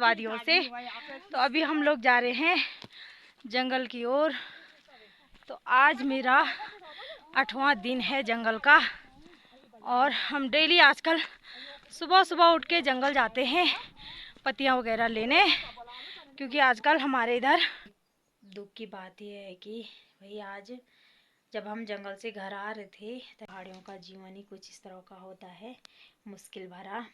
वादियों से। तो अभी हम लोग जा रहे हैं जंगल की ओर। तो आज मेरा 8वां दिन है जंगल का और हम डेली आजकल सुबह सुबह उठ के जंगल जाते हैं पत्तियां वगैरह लेने, क्योंकि आजकल हमारे इधर दुख की बात यह है कि भाई आज जब हम जंगल से घर आ रहे थे तो पहाड़ियों का जीवन ही कुछ इस तरह का होता है, मुश्किल भरा।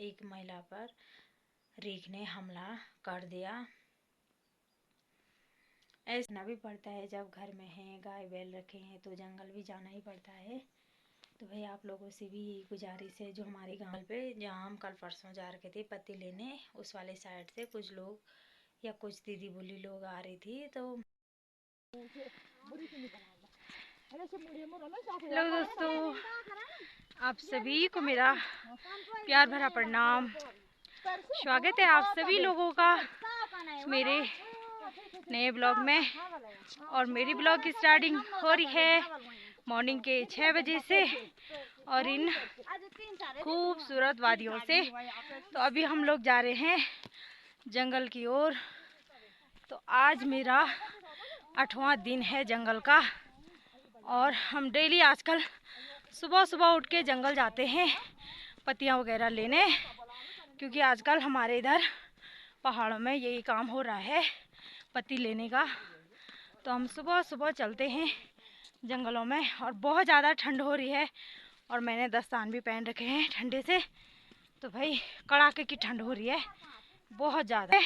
एक महिला पर रीछ ने हमला कर दिया। ऐसा भी पड़ता है जब घर में हैं, गाय बैल रखे हैं तो जंगल भी जाना ही पड़ता है। तो भाई आप लोगों से भी यही गुजारिश है, जो हमारे गांव पे जहाँ हम कल परसों जा रखे थे पत्ती लेने, उस वाले साइड से कुछ लोग या कुछ दीदी बोली लोग आ रही थी। तो हेलो दोस्तों, आप सभी को मेरा प्यार भरा प्रणाम। स्वागत है आप सभी लोगों का मेरे नए ब्लॉग में। और मेरी ब्लॉग की स्टार्टिंग हो रही है मॉर्निंग के 6 बजे से और इन खूबसूरत वादियों से। तो अभी हम लोग जा रहे हैं जंगल की ओर। तो आज मेरा 8वां दिन है जंगल का और हम डेली आजकल सुबह सुबह उठ के जंगल जाते हैं पत्तियां वगैरह लेने, क्योंकि आजकल हमारे इधर पहाड़ों में यही काम हो रहा है पत्ती लेने का। तो हम सुबह सुबह चलते हैं जंगलों में और बहुत ज़्यादा ठंड हो रही है और मैंने दस्तान भी पहन रखे हैं ठंडे से। तो भाई कड़ाके की ठंड हो रही है बहुत ज़्यादा।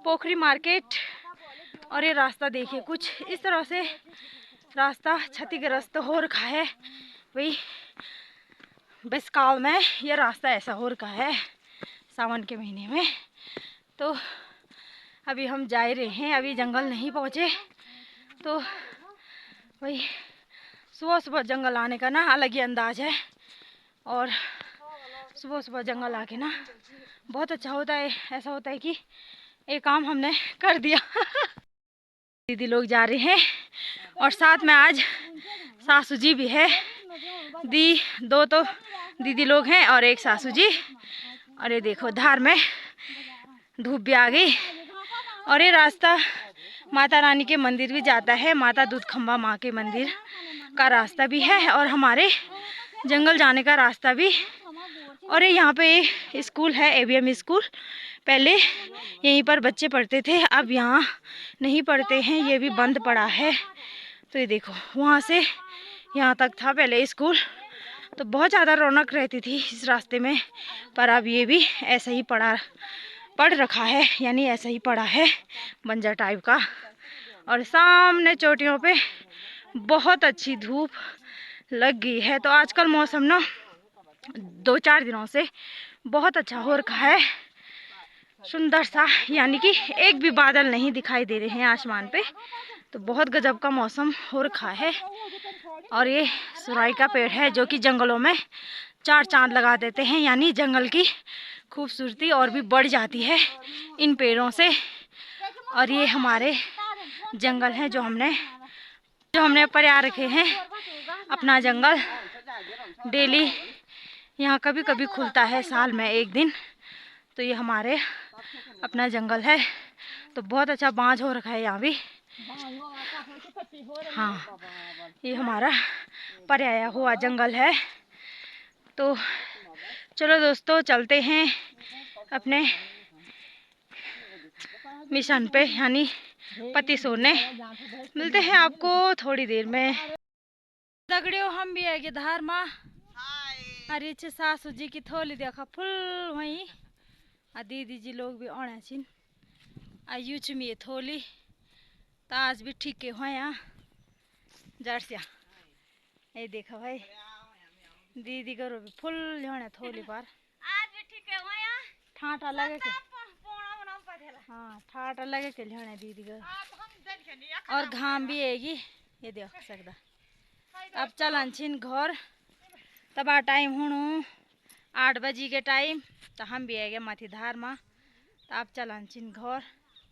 पोखरी मार्केट और ये रास्ता देखिए कुछ इस तरह से रास्ता क्षतिग्रस्त हो रखा है। भाई बरसात में ये रास्ता ऐसा हो रखा है सावन के महीने में। तो अभी हम जा रहे हैं, अभी जंगल नहीं पहुँचे। तो भाई सुबह सुबह जंगल आने का ना अलग ही अंदाज है और सुबह सुबह जंगल आके ना बहुत अच्छा होता है। ऐसा होता है कि एक काम हमने कर दिया। दीदी लोग जा रहे हैं और साथ में आज सासू जी भी है। दो तो दीदी लोग हैं और एक सासू जी। और ये देखो धार में धूप भी आ गई और ये रास्ता माता रानी के मंदिर भी जाता है, माता दूध खंबा माँ के मंदिर का रास्ता भी है और हमारे जंगल जाने का रास्ता भी। और ये यहाँ पे स्कूल है, ABM स्कूल। पहले यहीं पर बच्चे पढ़ते थे, अब यहाँ नहीं पढ़ते हैं, ये भी बंद पड़ा है। तो ये देखो वहाँ से यहाँ तक था पहले स्कूल, तो बहुत ज़्यादा रौनक रहती थी इस रास्ते में। पर अब ये भी ऐसा ही पड़ रखा है, यानी ऐसा ही पड़ा है बंजर टाइप का। और सामने चोटियों पे बहुत अच्छी धूप लग गई है। तो आजकल मौसम ना 2-4 दिनों से बहुत अच्छा हो रखा है, सुंदर सा, यानी कि एक भी बादल नहीं दिखाई दे रहे हैं आसमान पे। तो बहुत गजब का मौसम हो रखा है। और ये सुराई का पेड़ है जो कि जंगलों में 4 चांद लगा देते हैं, यानी जंगल की खूबसूरती और भी बढ़ जाती है इन पेड़ों से। और ये हमारे जंगल हैं जो हमने पर्याय रखे हैं अपना जंगल। डेली यहाँ कभी कभी खुलता है साल में एक दिन। तो ये हमारे अपना जंगल है। तो बहुत अच्छा बाँझ हो रखा है यहाँ भी। हाँ, ये हमारा पर्याया हुआ जंगल है। तो चलो दोस्तों चलते हैं अपने मिशन पे, यानी पत्ती सोने। मिलते हैं आपको थोड़ी देर में। दगड़ियों हम भी आएंगे धार माँ। अरे सासू जी की थोली देखा फुल वहीं आ दीदी जी लोग भी आना छिन आ यूच में थोली ताज भी ठीक है यहाँ जर्सिया। ये देखा भाई दीदी करो भी फुल होने थोली पर आज भी ठीक है यहाँ ठाटा लगे के। हाँ ठाटा लगे के लिया दीदी कर। और घाम भी आएगी ये देख सकता। अब चलन छिन घर, तब टाइम हूँ 8 बजे के टाइम। तो हम भी आएंगे माथी धार में। तो आप चलन छिन घर।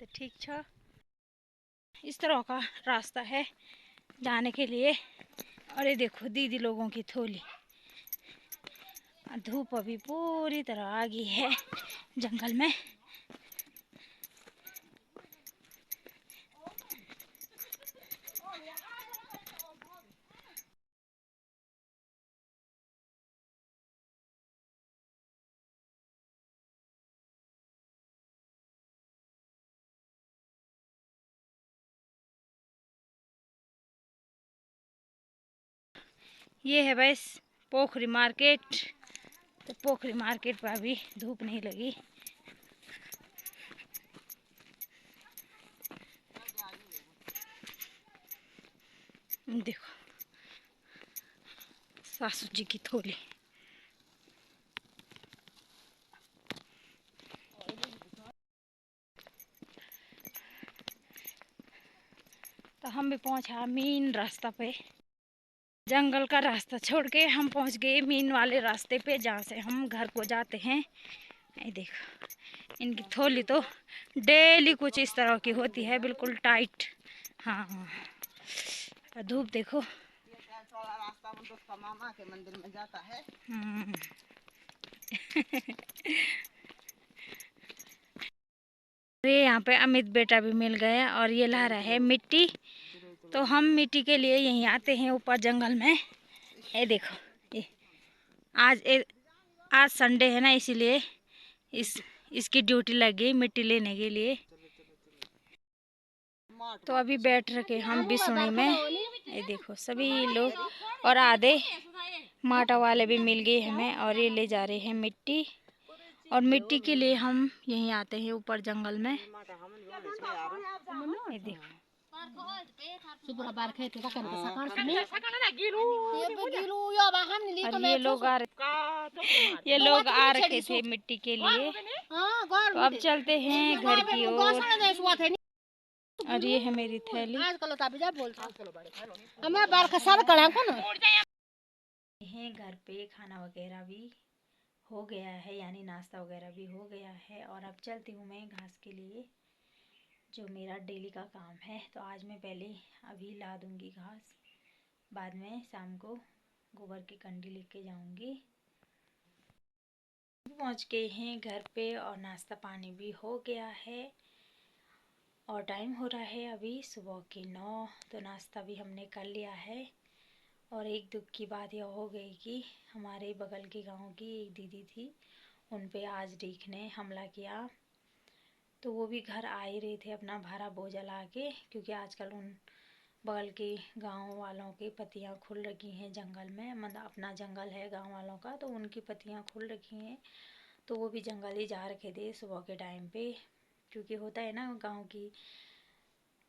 तो ठीक छ, इस तरह का रास्ता है जाने के लिए। और ये देखो दीदी लोगों की थोली, धूप अभी पूरी तरह आ गई है जंगल में। ये है बस पोखरी मार्केट। तो पोखरी मार्केट पर अभी धूप नहीं लगी। देखो सासू जी की थोली। तो हम भी पहुंचा मेन रास्ता पे। जंगल का रास्ता छोड़ के हम पहुंच गए मेन वाले रास्ते पे, जहाँ से हम घर को जाते हैं। ये देखो इनकी थोली तो डेली कुछ इस तरह की होती है, बिल्कुल टाइट। हाँ धूप देखो। रास्ता दोस्त मामा के मंदिर में जाता है। ये यहाँ पे अमित बेटा भी मिल गया और ये ला रहा है मिट्टी। तो हम मिट्टी के लिए यहीं आते हैं ऊपर जंगल में। ये देखो ये आज संडे है ना, इसीलिए इसकी ड्यूटी लग गई मिट्टी लेने के लिए। तो अभी बैठ रखे हम बिसुनी में। ये देखो सभी लोग और आधे माटा वाले भी मिल गए हमें, और ये ले जा रहे हैं मिट्टी। और मिट्टी के लिए हम यहीं आते हैं ऊपर जंगल में। ये देखो और ये लोग आ रखे थे मिट्टी के लिए। तो अब चलते हैं घर की ओर। और ये है मेरी थैली। घर पे खाना वगैरह भी हो गया है, यानी नाश्ता वगैरह भी हो गया है। और अब चलती हूँ मैं घास के लिए, जो मेरा डेली का काम है। तो आज मैं पहले अभी ला दूँगी घास, बाद में शाम को गोबर की कंडी लेके जाऊँगी। पहुँच गए हैं घर पे और नाश्ता पानी भी हो गया है। और टाइम हो रहा है अभी सुबह के 9। तो नाश्ता भी हमने कर लिया है। और एक दुख की बात यह हो गई कि हमारे बगल के गांव की एक दीदी थी, उन पे आज रीख ने हमला किया। तो वो भी घर आ ही रहे थे अपना भारा बोझा ला के, क्योंकि आजकल उन बगल के गांव वालों की पत्तियां खुल रखी हैं जंगल में। मतलब अपना जंगल है गांव वालों का, तो उनकी पत्तियां खुल रखी हैं। तो वो भी जंगल ही जा रखे थे सुबह के टाइम पे, क्योंकि होता है ना गांव की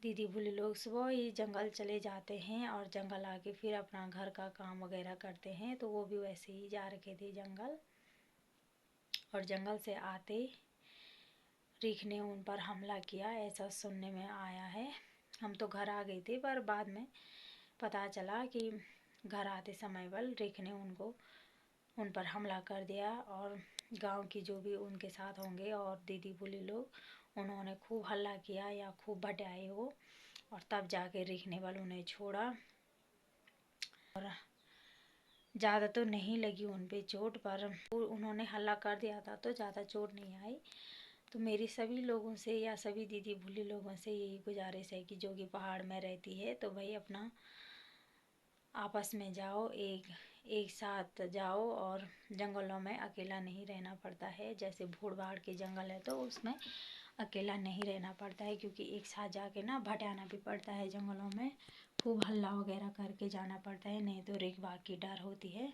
दीदी भूले लोग सुबह ही जंगल चले जाते हैं और जंगल आके फिर अपना घर का काम वगैरह करते हैं। तो वो भी वैसे ही जा रखे थे जंगल। और जंगल से आते रीख ने उन पर हमला किया, ऐसा सुनने में आया है। हम तो घर आ गए थे, पर बाद में पता चला कि घर आते समय पर रीख ने उन पर हमला कर दिया। और गांव की जो भी उनके साथ होंगे और दीदी भूली लोग, उन्होंने खूब हल्ला किया या खूब भटाए वो, और तब जाके रीख ने बल उन्हें छोड़ा। और ज़्यादा तो नहीं लगी उन पे चोट, पर उन्होंने हल्ला कर दिया था तो ज़्यादा चोट नहीं आई। तो मेरी सभी लोगों से या सभी दीदी भूली लोगों से यही गुजारिश है कि जो कि पहाड़ में रहती है, तो भाई अपना आपस में जाओ, एक साथ जाओ। और जंगलों में अकेला नहीं रहना पड़ता है। जैसे भूड़ भाड़ के जंगल है तो उसमें अकेला नहीं रहना पड़ता है, क्योंकि एक साथ जाके ना भटाना भी पड़ता है जंगलों में, खूब हल्ला वगैरह करके जाना पड़ता है, नहीं तो रेख भाग की डर होती है।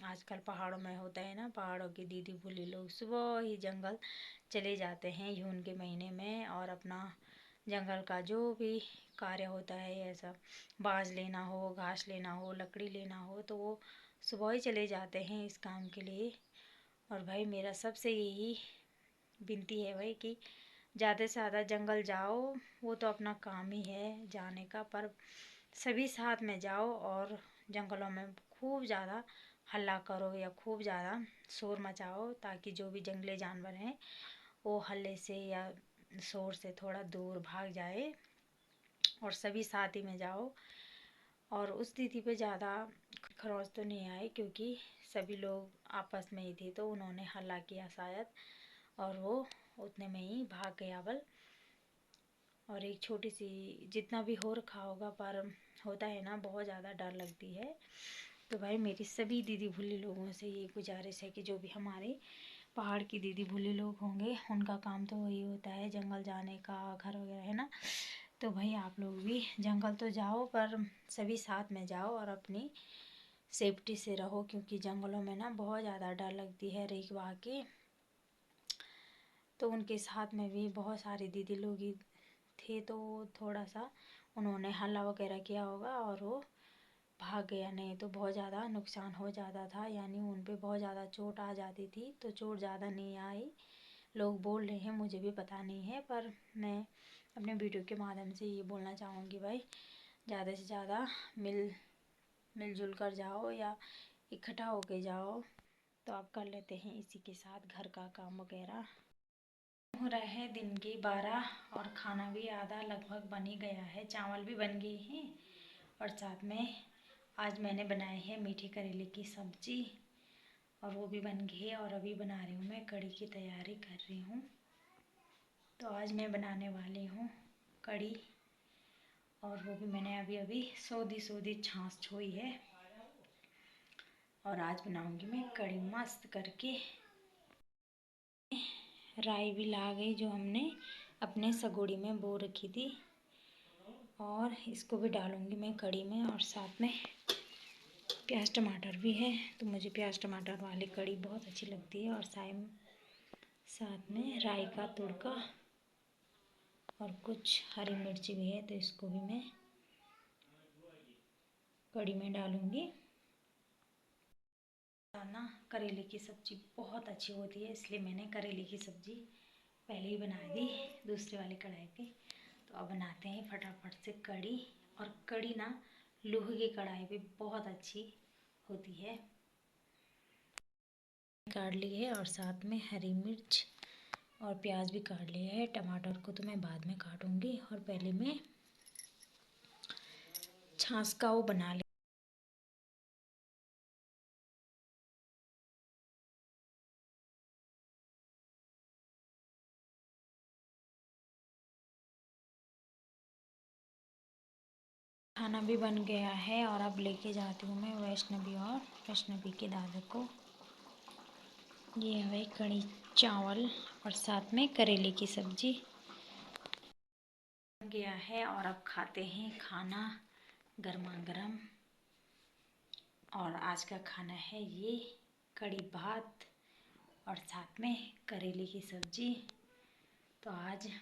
आजकल पहाड़ों में होता है ना, पहाड़ों की दीदी भूली लोग सुबह ही जंगल चले जाते हैं जून के महीने में, और अपना जंगल का जो भी कार्य होता है, ऐसा बाँस लेना हो, घास लेना हो, लकड़ी लेना हो, तो वो सुबह ही चले जाते हैं इस काम के लिए। और भाई मेरा सबसे यही विनती है भाई कि ज़्यादा से ज़्यादा जंगल जाओ, वो तो अपना काम ही है जाने का, पर सभी साथ में जाओ और जंगलों में खूब ज़्यादा हल्ला करो या खूब ज़्यादा शोर मचाओ, ताकि जो भी जंगली जानवर हैं वो हल्ले से या शोर से थोड़ा दूर भाग जाए। और सभी साथ ही में जाओ। और उस दीदी पे ज़्यादा खरगोश तो नहीं आए क्योंकि सभी लोग आपस में ही थे, तो उन्होंने हल्ला किया शायद और वो उतने में ही भाग गया बल। और एक छोटी सी जितना भी हो रखा होगा, पर होता है ना, बहुत ज़्यादा डर लगती है। तो भाई मेरी सभी दीदी भूली लोगों से ये गुजारिश है कि जो भी हमारे पहाड़ की दीदी भूली लोग होंगे, उनका काम तो वही होता है जंगल जाने का, घर वगैरह, है ना। तो भाई आप लोग भी जंगल तो जाओ, पर सभी साथ में जाओ और अपनी सेफ्टी से रहो, क्योंकि जंगलों में ना बहुत ज़्यादा डर लगती है रेख बहा की। तो उनके साथ में भी बहुत सारे दीदी लोग ही थे, तो थोड़ा सा उन्होंने हल्ला वगैरह किया होगा और वो भाग गया, नहीं तो बहुत ज़्यादा नुकसान हो जाता था, यानी उन पे बहुत ज़्यादा चोट आ जाती थी। तो चोट ज़्यादा नहीं आई, लोग बोल रहे हैं, मुझे भी पता नहीं है, पर मैं अपने वीडियो के माध्यम से ये बोलना चाहूँगी भाई, ज़्यादा से ज़्यादा मिलजुल कर जाओ या इकट्ठा होके जाओ। तो आप कर लेते हैं इसी के साथ घर का काम वगैरह। हो रहा है दिन के 12 और खाना भी आधा लगभग बन ही गया है, चावल भी बन गए हैं और साथ में आज मैंने बनाए हैं मीठी करेले की सब्जी और वो भी बन गई है। और अभी बना रही हूँ मैं कढ़ी की तैयारी कर रही हूँ। तो आज मैं बनाने वाली हूँ कढ़ी, और वो भी मैंने अभी अभी सोधी छाछ छोई है। और आज बनाऊँगी मैं कढ़ी मस्त करके। राई भी ला गई जो हमने अपने सगोड़ी में बो रखी थी, और इसको भी डालूँगी मैं कढ़ी में। और साथ में प्याज टमाटर भी है, तो मुझे प्याज टमाटर वाली कढ़ी बहुत अच्छी लगती है। और साथ में राई का तुड़का और कुछ हरी मिर्ची भी है, तो इसको भी मैं कढ़ी में डालूँगी। ना करेले की सब्ज़ी बहुत अच्छी होती है, इसलिए मैंने करेले की सब्ज़ी पहले ही बना दी दूसरे वाली कढ़ाई पे। तो अब बनाते हैं फटाफट से कढ़ी। और कढ़ी ना लोहे की कढ़ाई पे बहुत अच्छी होती है। काट ली है और साथ में हरी मिर्च और प्याज भी काट लिया है। टमाटर को तो मैं बाद में काटूंगी, और पहले मैं छाछ का वो बना ले। खाना भी बन गया है और अब लेके जाती हूँ मैं वैष्णवी के दादा को। ये है भाई कढ़ी चावल और साथ में करेले की सब्जी बन गया है। और अब खाते हैं खाना गर्मा गर्म। और आज का खाना है ये कढ़ी भात और साथ में करेले की सब्जी। तो आज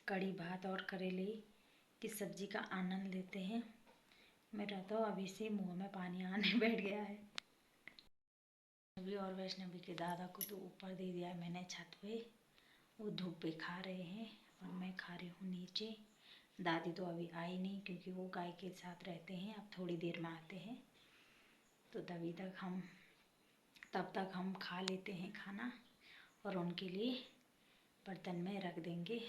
कढ़ी भात और करेले की सब्जी का आनंद लेते हैं। मेरा तो अभी से मुंह में पानी आने बैठ गया है। अभी और वैष्णवी के दादा को तो ऊपर दे दिया है मैंने छत पे, वो धूप पे खा रहे हैं और मैं खा रही हूँ नीचे। दादी तो अभी आई नहीं क्योंकि वो गाय के साथ रहते हैं, अब थोड़ी देर में आते हैं। तो तब तक हम खा लेते हैं खाना और उनके लिए बर्तन में रख देंगे।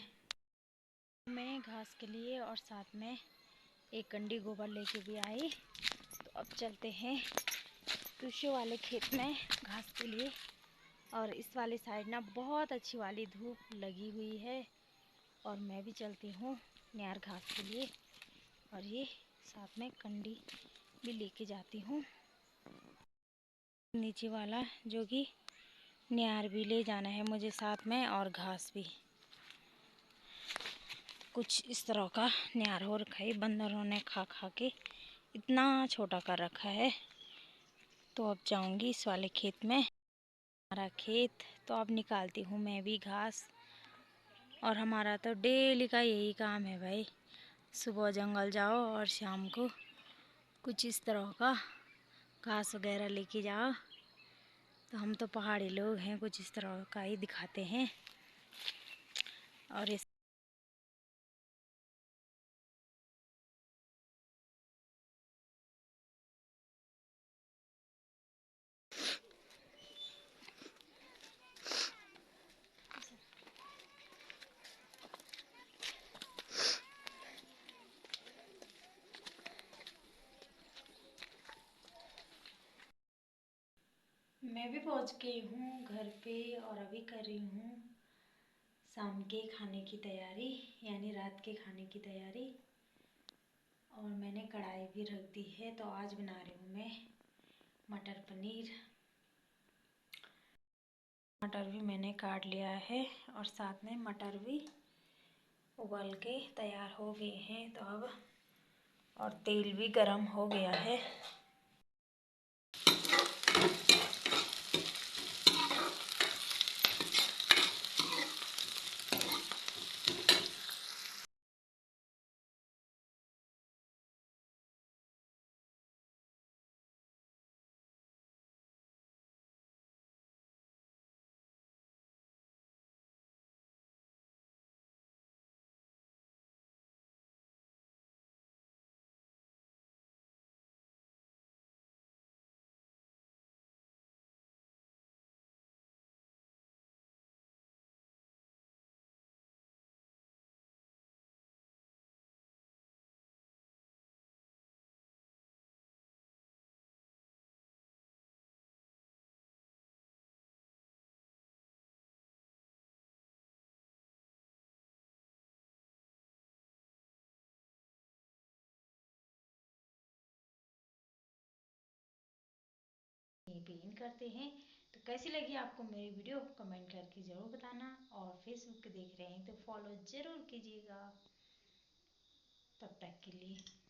मैं घास के लिए और साथ में एक कंडी गोबर लेके भी आई। तो अब चलते हैं कृषि वाले खेत में घास के लिए। और इस वाले साइड ना बहुत अच्छी वाली धूप लगी हुई है, और मैं भी चलती हूँ न्यार घास के लिए। और ये साथ में कंडी भी लेके जाती हूँ नीचे वाला, जो कि न्यार भी ले जाना है मुझे साथ में, और घास भी कुछ इस तरह का न्यार हो रखा है, बंदरों ने खा खा के इतना छोटा कर रखा है। तो अब जाऊंगी इस वाले खेत में, हमारा खेत। तो अब निकालती हूँ मैं भी घास। और हमारा तो डेली का यही काम है भाई, सुबह जंगल जाओ और शाम को कुछ इस तरह का घास वगैरह लेके जाओ। तो हम तो पहाड़ी लोग हैं, कुछ इस तरह का ही दिखाते हैं। और इस मैं भी पहुंच गई हूँ घर पे और अभी कर रही हूँ शाम के खाने की तैयारी, यानी रात के खाने की तैयारी। और मैंने कढ़ाई भी रख दी है, तो आज बना रही हूँ मैं मटर पनीर। मटर भी मैंने काट लिया है और साथ में मटर भी उबल के तैयार हो गए हैं। तो अब और तेल भी गरम हो गया है। बिगिन करते हैं। तो कैसी लगी आपको मेरी वीडियो कमेंट करके ज़रूर बताना, और फेसबुक पे देख रहे हैं तो फॉलो ज़रूर कीजिएगा। तब तक के लिए